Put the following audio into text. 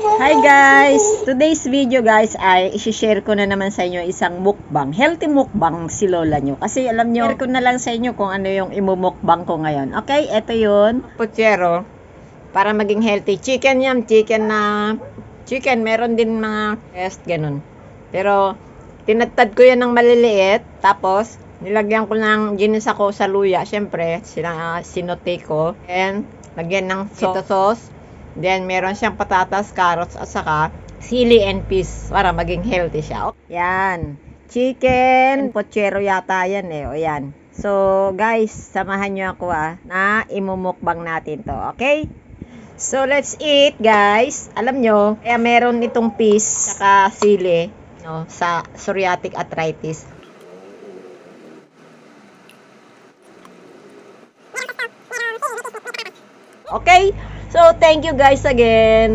Hi guys! Today's video guys ay isi-share ko na naman sa inyo isang mukbang. Healthy mukbang si lola nyo. Kasi alam nyo, share ko na lang sa inyo kung ano yung imumukbang ko ngayon. Okay, eto yun. Puchero. Para maging healthy. Chicken yan. Chicken. Meron din mga test, ganun. Pero, tinadtad ko yan ng maliliit. Tapos, nilagyan ko ng ginisa ko sa luya. Siyempre, sinote ko. And, lagyan ng soy sauce. Then, meron siyang patatas, carrots, at saka sili and peas para maging healthy siya. Yan. Chicken. Pochero yata yan eh. O yan. So, guys, samahan nyo ako na imumukbang natin to. Okay? So, let's eat, guys. Alam nyo, kaya meron itong peas, saka sili, no, sa psoriatic arthritis. Okay? So, thank you guys again.